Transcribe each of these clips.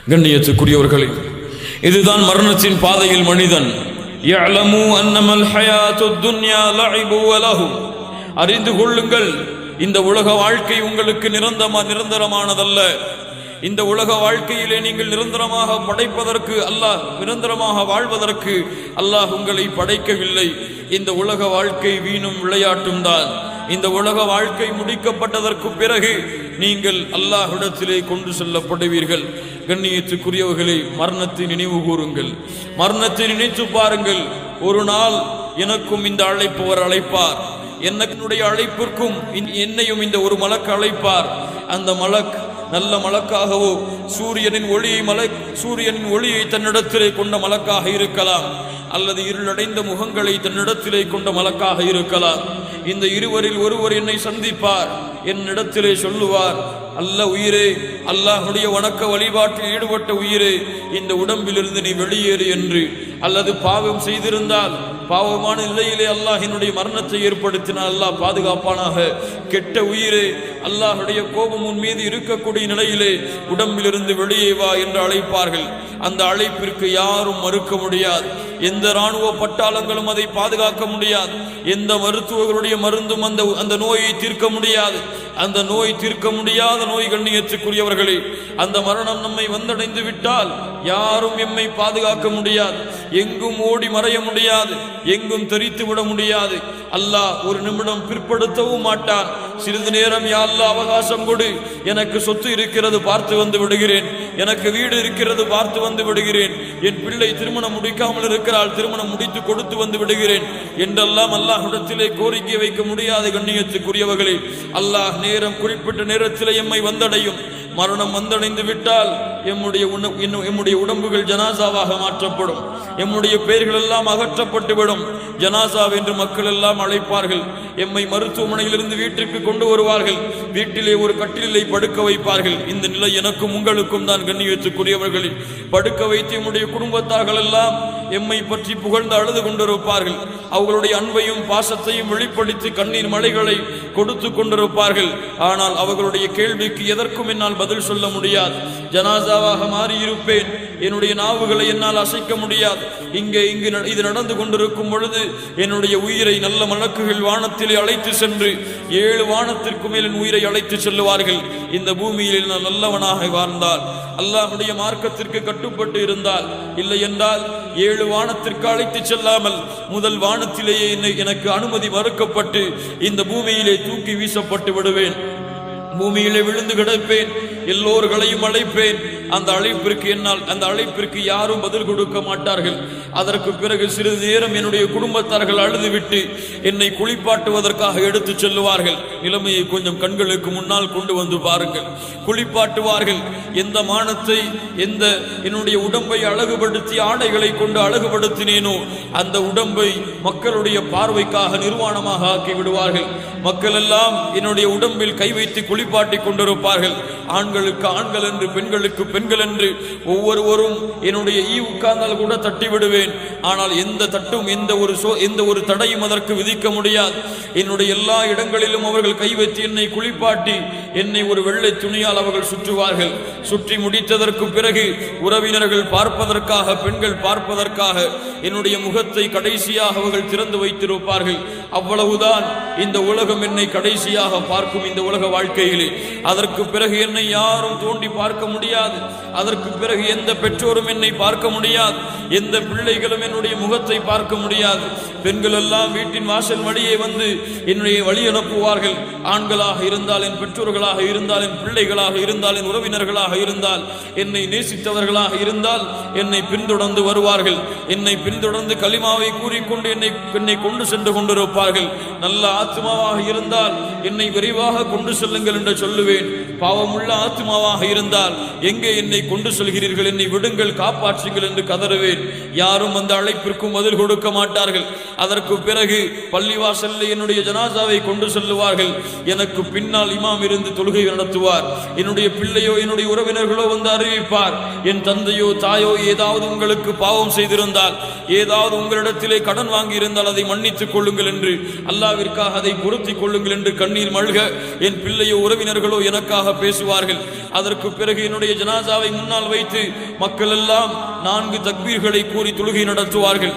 கண்ணியத்துக்குரியவர்களே, இதுதான் மரணத்தின் பாதையில் மனிதன் யஅலமு அன்னமல் ஹயாத்துத் துன்யா லஇபு வ லஹு, அறிந்து கொள்ளுங்கள், இந்த உலக வாழ்க்கை உங்களுக்கு நிரந்தரமானதல்ல. இந்த உலக வாழ்க்கையிலே நீங்கள் நிரந்தரமாக படைப்பதற்கு அல்லாஹ், நிரந்தரமாக வாழ்வதற்கு அல்லாஹ் உங்களை படைக்கவில்லை. இந்த உலக வாழ்க்கை வீணும் விளையாட்டும் தான். இந்த உலக வாழ்க்கை முடிக்கப்பட்டதற்கு பிறகு நீங்கள் அல்லாஹ்விடத்திலே கொண்டு செல்லப்படுவீர்கள். கண்ணியத்துக்குரியவர்களே, மரணத்தை நினைவு கூறுங்கள், மரணத்தை நினைத்து பாருங்கள். ஒரு நாள் எனக்கும் இந்த அழைப்பவர் அழைப்பார், என்னுடைய அழைப்பிற்கும் என்னையும் இந்த ஒரு மலக்கு அழைப்பார். அந்த மலக் நல்ல மலக்காகவோ சூரியனின் ஒளியை தன்னிடத்திலே கொண்ட மலக்காக இருக்கலாம், அல்லது இருளடைந்த முகங்களை தன்னிடத்திலே கொண்ட மலக்காக இருக்கலாம். இந்த இருவரில் ஒருவர் என்னை சந்திப்பார், என்னிடத்திலே சொல்லுவார், அல்ல உயிரே, அல்லாஹுடைய வணக்க வழிபாட்டில் ஈடுபட்ட உயிரே, இந்த உடம்பிலிருந்து நீ வெளியேறு என்று. அல்லது பாவம் செய்திருந்தால், பாவமான நிலையிலே அல்லாஹ் என்னுடைய மரணத்தை ஏற்படுத்தினால் அல்லாஹ் பாதுகாப்பானாக. கெட்ட உயிரே, அல்லாஹுடைய கோபம் உன் மீது இருக்கக்கூடிய நிலையிலே உடம்பிலிருந்து வெளியே வா என்று அழைப்பார்கள். அந்த அழைப்பிற்கு யாரும் மறுக்க முடியாது. எந்த இராணுவ பட்டாளங்களும் அதை பாதுகாக்க முடியாது. எந்த மருத்துவர்களுடைய மருந்தும் அந்த நோயை தீர்க்க முடியாது. அந்த நோய் தீர்க்க முடியாத நோய். கண்ணியத்துக்குரியவர்களே, அந்த மரணம் நம்மை வந்தடைந்து விட்டால் யாரும் எம்மை பாதுகாக்க முடியாது. எங்கும் ஓடி மறைய முடியாது, எங்கும் தெரித்து விட முடியாது. அல்லாஹ் ஒரு நிமிடம் பிற்படுத்தவும் மாட்டான். சிறிது நேரம் யா அல்லாஹ் அவகாசம் கொடு, எனக்கு சொத்து இருக்கிறது பார்த்து வந்து விடுகிறேன், எனக்கு வீடு இருக்கிறது பார்த்து வந்து விடுகிறேன், என் பிள்ளை திருமணம் முடிக்காமல் இருக்கிறாள், திருமணம் முடித்து கொடுத்து வந்து விடுகிறேன் என்றெல்லாம் அல்லாஹ்விடத்திலே கோரிக்கை வைக்க முடியாது. கண்ணியத்துக்குரியவர்களே, அல்லாஹ் நேரம் குறிப்பிட்ட நேரத்திலே எம்மை வந்தடையும். மரணம் வந்தடைந்து விட்டால் எம்முடைய உடம்புகள் ஜனாசாவாக மாற்றப்படும். எம்முடைய பெயர்கள் எல்லாம் அகற்றப்பட்டுவிடும். ஜனாசா என்று மக்கள் எல்லாம் அழைப்பார்கள். எம்மை மருத்துவமனையிலிருந்து வீட்டிற்கு கொண்டு வருவார்கள். வீட்டிலே ஒரு கட்டிலை படுக்க வைப்பார்கள். இந்த நிலை எனக்கும் உங்களுக்கும் தான். கண்ணியத்துக்குரியவர்களில் படுக்க வைத்து எம்முடைய குடும்பத்தார்கள் எல்லாம் எம்மை பற்றி புகழ்ந்து அழுது கொண்டிருப்பார்கள். அவர்களுடைய அன்பையும் பாசத்தையும் வெளிப்படுத்தி கண்ணீர் மலைகளை கொடுத்து கொண்டிருப்பார்கள். ஆனால் அவர்களுடைய கேள்விக்கு எதற்கும் என்னால் பதில் சொல்ல முடியாது. ஜனாசாவாக மாறியிருப்பேன். என்னுடைய நாவுகளை என்னால் அசைக்க முடியாது. இங்கு இது நடந்து கொண்டிருக்கும் பொழுது என்னுடைய உயிரை நல்ல மலக்குகள் வானத்திலே அழைத்து சென்று 7 வானத்திற்கு மேல் என் உயிரை அழைத்து செல்லுவார்கள். இந்த பூமியில் நான் நல்லவனாக வாழ்ந்தால், அல்லாஹ்வுடைய மார்க்கத்திற்கு கட்டுப்பட்டு இருந்தால், இல்லை என்றால் 7 வானத்திற்கு அழைத்து செல்லாமல் முதல் வானத்திலேயே எனக்கு அனுமதி மறுக்கப்பட்டு இந்த பூமியிலே தூக்கி வீசப்பட்டு விடுவேன். பூமியிலே விழுந்து கிடப்பேன். எல்லோர்களையும் அழைப்பேன். அந்த அழைப்பிற்கு யாரும் பதில் கொடுக்க மாட்டார்கள். அதற்கு பிறகு சிறிது நேரம் என்னுடைய குடும்பத்தார்கள் அழுதுவிட்டு என்னை குளிப்பாட்டுவதற்காக எடுத்து செல்லுவார்கள். நிலைமையை கொஞ்சம் கண்களுக்கு முன்னால் கொண்டு வந்து பாருங்கள். குளிப்பாட்டுவார்கள். எந்த மானத்தை, என்னுடைய உடம்பை அழகுபடுத்தி ஆடைகளை கொண்டு அழகுபடுத்தினேனோ அந்த உடம்பை மக்களுடைய பார்வைக்காக நிர்வாணமாக ஆக்கி விடுவார்கள். மக்கள் எல்லாம் என்னுடைய உடம்பில் கை வைத்து குளிப்பாட்டி கொண்டிருப்பார்கள். ஆண்களுக்கு ஆண்கள் என்று, பெண்களுக்கு பெண்கள் என்று ஒவ்வொருவரும் என்னுடைய உட்கார்ந்தால் கூட தட்டி விடுவேன். ஆனால் எந்த தட்டும் எந்த ஒரு தடையும் அதற்கு விதிக்க முடியாது. என்னுடைய எல்லா இடங்களிலும் அவர்கள் கை வைத்து என்னை குளிப்பாட்டி என்னை ஒரு வெள்ளை துணியால் அவர்கள் சுற்றுவார்கள். சுற்றி முடித்ததற்கு பிறகு உறவினர்கள் பார்ப்பதற்காக, பெண்கள் பார்ப்பதற்காக என்னுடைய முகத்தை கடைசியாக அவர்கள் திறந்து வைத்திருப்பார்கள். அவ்வளவுதான். இந்த உலகம் என்னை கடைசியாக பார்க்கும். இந்த உலக வாழ்க்கையிலே அதற்கு பிறகு என்னை யாரும் தோண்டி பார்க்க முடியாது. அதற்கு பிறகு எந்த பெற்றோரும் என்னை பார்க்க முடியாது. எந்த பிள்ளைகளும் என்னுடைய முகத்தை பார்க்க முடியாது. பெண்கள் எல்லாம் வீட்டின் வாசல் வழியே வந்து என்னுடைய வழி அனுப்புவார்கள். ஆண்களாக இருந்தால், என் பெற்றோர்களாக இருந்தால், என் பிள்ளைகளாக இருந்தால், என் உறவினர்களாக இருந்தால், என்னை நேசித்தவர்களாக இருந்தால் என்னை பின்தொடர்ந்து வருவார்கள். என்னை பின்தொடர்ந்து கலிமாவை கூறிக்கொண்டு என்னை கொண்டு சென்று கொண்டிருப்பார்கள். நல்ல ஆத்மாவாக இருந்தால் என்னை விரைவாக கொண்டு செல்லுங்கள் என்று சொல்லுவேன். பாவமுள்ள ஆத்மாவாக இருந்தால் எங்கே என்னை கொண்டு செல்கிறீர்கள், என்னை விடுங்கள், காப்பாற்றுங்கள் என்று கதறுவேன். யாரும் அந்த அழைப்பிற்கும் பதில் கொடுக்க மாட்டார்கள். அதற்கு பிறகு பள்ளிவாசலில் என்னுடைய ஜனாசாவை கொண்டு செல்லுவார்கள். எனக்கு பின்னால் இமாம் இருந்து தொழுகை நடத்துவார். என்னுடைய பிள்ளையோ என்னுடைய உறவினர் உறவினர்களோ வந்து அறிவிப்பார், என் தந்தையோ தாயோ ஏதாவது உங்களுக்கு பாவம் செய்திருந்தால், ஏதாவது உங்களிடத்திலே கடன் வாங்கி இருந்தால் அதை மன்னித்துக் கொள்ளுங்கள் என்று, அல்லாவிற்காக அதை பொருத்திக் கொள்ளுங்கள் என்று கண்ணீர் மல்க என் பிள்ளையோ உறவினர்களோ எனக்காக பேசுவார்கள். அதற்கு பிறகு என்னுடைய ஜனாசாவை முன்னால் வைத்து மக்கள் எல்லாம் 4 தக்பீர்களை கூறி தொழுகை நடத்துவார்கள்.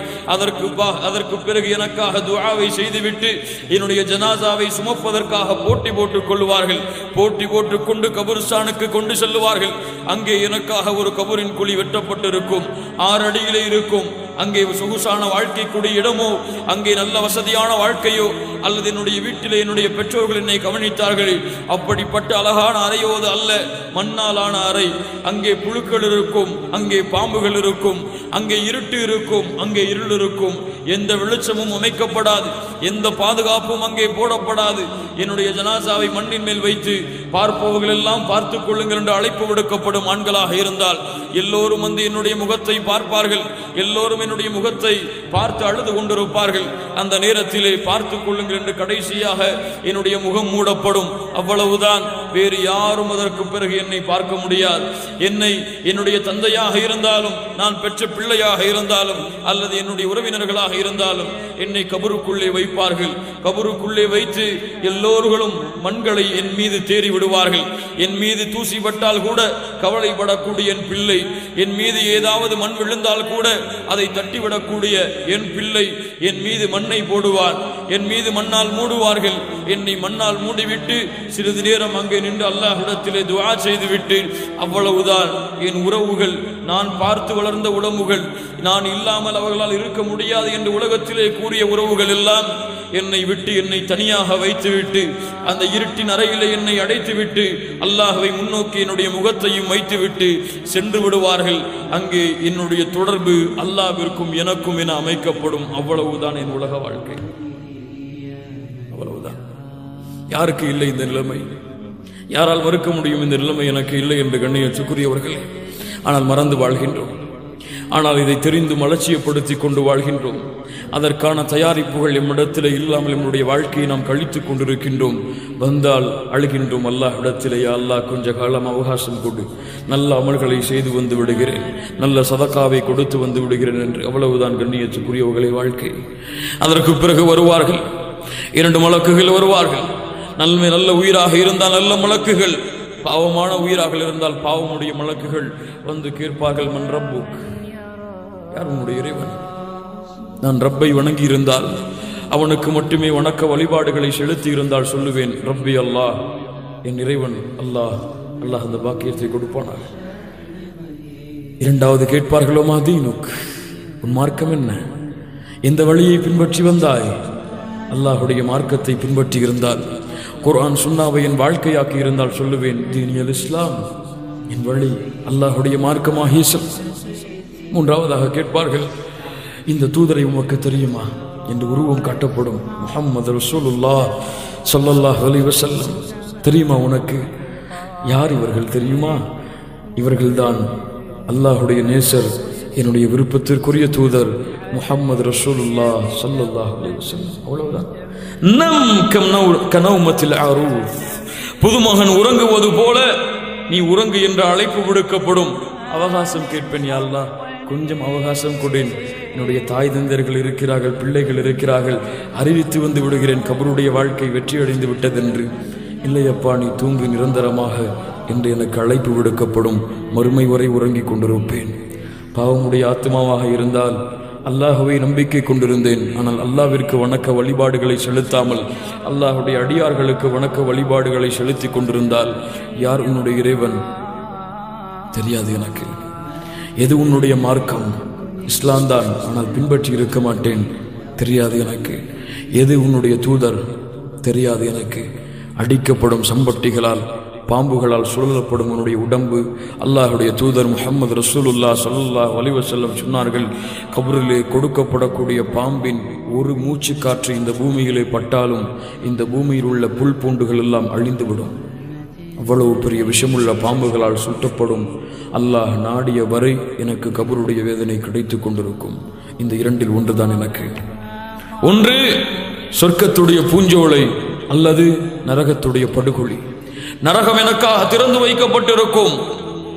அதற்கு பிறகு எனக்காக துஆவை செய்துவிட்டு என்னுடைய ஜனாசாவை சுமப்பதற்காக போட்டி போட்டுக் கொள்வார்கள். போட்டி போட்டுக் கொண்டு கபூர்ஸ்தானுக்கு கொண்டு செல்லுவார்கள். அங்கே எனக்காக ஒரு கபூரின் குழி வெட்டப்பட்டிருக்கும், 6 அடியிலே இருக்கும். அங்கே சொகுசான வாழ்க்கைக்குரிய இடமோ, அங்கே நல்ல வசதியான வாழ்க்கையோ, அல்லது என்னுடைய வீட்டிலே என்னுடைய பெற்றோர்கள் என்னை கவனித்தார்கள், அப்படிப்பட்ட அழகான அறையோது அல்ல, மண்ணாலான அறை. அங்கே புழுக்கள் இருக்கும், அங்கே பாம்புகள் இருக்கும், அங்கே இருட்டு இருக்கும், அங்கே இருள் இருக்கும். எந்த வெளிச்சமும் அமைக்கப்படாது, எந்த பாதுகாப்பும் அங்கே போடப்படாது. என்னுடைய ஜனாசாவை மண்ணின் மேல் வைத்து பார்ப்பவர்கள் எல்லாம் பார்த்துக் கொள்ளுங்கள் என்று அழைப்பு விடுக்கப்படும். ஆண்களாக இருந்தால் எல்லோரும் வந்து என்னுடைய முகத்தை பார்ப்பார்கள். எல்லோரும் என்னுடைய முகத்தை பார்த்து அழுது கொண்டிருப்பார்கள். அந்த நேரத்திலே பார்த்துக் கொள்ளுங்கள் என்று கடைசியாக என்னுடைய முகம் மூடப்படும். அவ்வளவுதான். வேறு யாரும் அதற்கு பிறகு என்னை பார்க்க முடியாது. என்னுடைய தந்தையாக இருந்தாலும், நான் பெற்ற பிள்ளையாக இருந்தாலும், அல்லது என்னுடைய உறவினர்களாக இருந்தாலும் என்னை கபருக்குள்ளே வைப்பார்கள். கபருக்குள்ளே வைத்து எல்லோர்களும் மண்களை என் மீது தேறி விடுவார்கள். என் மீது தூசி பட்டால் கூட கவலைப்படக்கூடிய என் பிள்ளை, என் மீது ஏதாவது மண் விழுந்தால் கூட அதை தட்டிவிடக்கூடிய என் பிள்ளை என் மீது மண்ணை போடுவார். என் மீது மண்ணால் மூடுவார்கள். என்னை மண்ணால் மூடிவிட்டு சிறிது நேரம் அங்கே நின்று அல்லாஹ்விடத்திலே துஆ செய்துவிட்டு அவ்வளவுதான். என் உறவுகள், நான் பார்த்து வளர்ந்த உடம்புகள், நான் இல்லாமல் அவர்களால் இருக்க முடியாது என்று உலகத்திலே கூறிய உறவுகள் எல்லாம் என்னை விட்டு என்னை தனியாக வைத்துவிட்டு அந்த இருட்டின் அறையிலே என்னை அடைத்துவிட்டு அல்லாஹ்வை முன்னோக்கி என்னுடைய முகத்தையும் வைத்துவிட்டு சென்று விடுவார்கள். அங்கே என்னுடைய தொடர்பு அல்லாஹ்விற்கும் எனக்கும் என அமைக்கப்படும். அவ்வளவுதான் என் உலக வாழ்க்கை. அவ்வளவுதான். யாருக்கு இல்லை இந்த நிலைமை? யாரால் மறுக்க முடியும் இந்த நிலைமை எனக்கு இல்லை என்று கண்ணியத்துக்குரியவர்கள்? ஆனால் மறந்து வாழ்கின்றோம். ஆனால் இதை தெரிந்து அலட்சியப்படுத்தி கொண்டு வாழ்கின்றோம். அதற்கான தயாரிப்புகள் எம்மிடத்திலே இல்லாமல் நம்முடைய வாழ்க்கையை நாம் கழித்துக் கொண்டிருக்கின்றோம். வந்தால் அழுகின்றோம். அல்லாஹ்விடத்திலே, அல்லாஹ் கொஞ்ச காலம் அவகாசம் கொடு, நல்ல அமல்களை செய்து வந்து விடுகிறேன், நல்ல சதக்காவை கொடுத்து வந்து விடுகிறேன் என்று. அவ்வளவுதான் கண்ணியத்துக்குரியவர்களை வாழ்க்கை. அதற்கு பிறகு வருவார்கள் 2 மலக்குகள் வருவார்கள். நல்ல உயிராக இருந்தால் நல்ல மலக்குகள், பாவமான உயிராக இருந்தால் பாவமுடைய மலக்குகள் வந்து கேட்பார்கள், மன் ரப்புக், யார் உன்னுடைய இறைவன்? நான் ரப்பை வணங்கி இருந்தால், அவனுக்கு மட்டுமே வணக்க வழிபாடுகளை செலுத்தி இருந்தால் சொல்லுவேன், ரப்பி அல்லாஹ், என் இறைவன் அல்லாஹ். அல்லாஹ் அந்த பாக்கியத்தை கொடுப்பானார். 2வது கேட்பார்களோ, மா தீனுக், உன் மார்க்கம் என்ன? எந்த வழியை பின்பற்றி வந்தாய்? அல்லாஹுடைய மார்க்கத்தை பின்பற்றி இருந்தால், குர்ஆன் சுன்னாவை என் வாழ்க்கையாக்கி இருந்தால் சொல்லுவேன், தீனியல் இஸ்லாம், என் வழி அல்லாஹுடைய மார்க்கமாகிய இஸ்லாம். 3வதாக கேட்பார்கள், இந்த தூதரை உமக்கு தெரியுமா என்று உருவம் காட்டப்படும். முஹம்மது ரசூலுல்லாஹ் ஸல்லல்லாஹு அலைஹி வஸல்லம், தெரியுமா உனக்கு? யார் இவர்கள் தெரியுமா? இவர்கள்தான் அல்லாஹுடைய நேசர், என்னுடைய விருப்பத்திற்குரிய தூதர் முஹம்மது ரசூலுல்லாஹ் ஸல்லல்லாஹு அலைஹி வஸல்லம். அவ்வளவுதான். கனௌமத்தில் அரூஃப், புதுமகன் உறங்குவது போல நீ உறங்கு என்ற அழைப்பு விடுக்கப்படும். அவகாசம் கேட்பேன், யா அல்லாஹ் கொஞ்சம் அவகாசம் கொடேன், என்னுடைய தாய் தந்தர்கள் இருக்கிறார்கள், பிள்ளைகள் இருக்கிறார்கள், அறிவித்து வந்து விடுகிறேன், கபருடைய வாழ்க்கை வெற்றியடைந்து விட்டதென்று. இல்லையப்பா, நீ தூங்கு நிரந்தரமாக என்று எனக்கு அழைப்பு விடுக்கப்படும். மறுமை வரை உறங்கிக் கொண்டிருப்பேன். பாவமுடைய ஆத்மாவாக இருந்தால் அல்லாஹுவை நம்பிக்கை கொண்டிருந்தேன், ஆனால் அல்லாஹ்விற்கு வணக்க வழிபாடுகளை செலுத்தாமல் அல்லாஹுடைய அடியார்களுக்கு வணக்க வழிபாடுகளை செலுத்தி கொண்டிருந்தால், யார் உன்னுடைய இறைவன் தெரியாது எனக்கு. எது உன்னுடைய மார்க்கம்? இஸ்லாம் தான், ஆனால் பின்பற்றி இருக்க மாட்டேன், தெரியாது எனக்கு. எது உன்னுடைய தூதர்? தெரியாது எனக்கு. அடிக்கப்படும் சம்பட்டிகளால், பாம்புகளால் சுழலப்படும் உன்னுடைய உடம்பு. அல்லாஹுடைய தூதர் முஹம்மது ரசூலுல்லாஹ் ஸல்லல்லாஹு அலைஹி வஸல்லம் சொன்னார்கள், கபரிலே கொடுக்கப்படக்கூடிய பாம்பின் ஒரு மூச்சு காற்று இந்த பூமியிலே பட்டாலும் இந்த பூமியில் உள்ள புல் பூண்டுகள் எல்லாம் அழிந்துவிடும். அவ்வளவு பெரிய விஷமுள்ள பாம்புகளால் சுட்டப்படும். அல்லாஹ் நாடிய வரை எனக்கு கபருடைய வேதனை கிடைத்து கொண்டிருக்கும். இந்த 2இல் ஒன்றுதான் எனக்கு. ஒன்று சொர்க்கத்துடைய பூஞ்சோலை, அல்லது நரகத்துடைய படுகொலி. நரகம் எனக்காக திறந்து வைக்கப்பட்டிருக்கும்.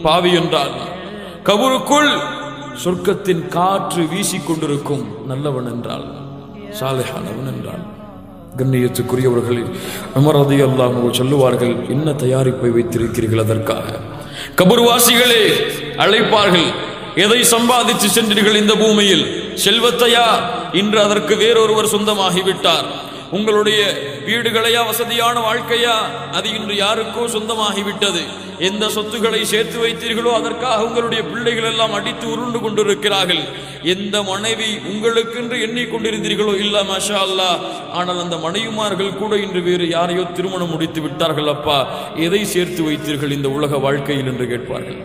பாவி என்றால், கபருக்குள் சொர்க்கத்தின் காற்று வீசிக்கொண்டிருக்கும் நல்லவன் என்றால், சாலிஹானவன் என்றால். கண்ணியத்துக்குரியவர்களில் உமர் ரலியல்லாஹு அன்ஹு சொல்லுவார்கள், என்ன தயாரிப்பை வைத்திருக்கிறீர்கள் அதற்காக? கபர்வாசிகளே அழைப்பார்கள், எதை சம்பாதித்து சென்றீர்கள் இந்த பூமியில்? செல்வத்தையா? இன்று அதற்கு வேறொருவர் சொந்தமாகிவிட்டார். உங்களுடைய வீடுகளையா, வசதியான வாழ்க்கையா? அது இன்று யாருக்கோ சொந்தமாகிவிட்டது. எந்த சொத்துக்களை சேர்த்து வைத்தீர்களோ அதற்காக உங்களுடைய பிள்ளைகள் எல்லாம் அடித்து உருண்டு கொண்டிருக்கிறார்கள். எந்த மனைவி உங்களுக்கென்று எண்ணிக்கொண்டிருந்தீர்களோ இல்ல மாஷா அல்லாஹ், ஆனால் அந்த மனைவிமார்கள் கூட இன்று வேறு யாரையோ திருமணம் முடித்து விட்டார்கள். அப்பா, எதை சேர்த்து வைத்தீர்கள் இந்த உலக வாழ்க்கையில் என்று கேட்பார்கள்.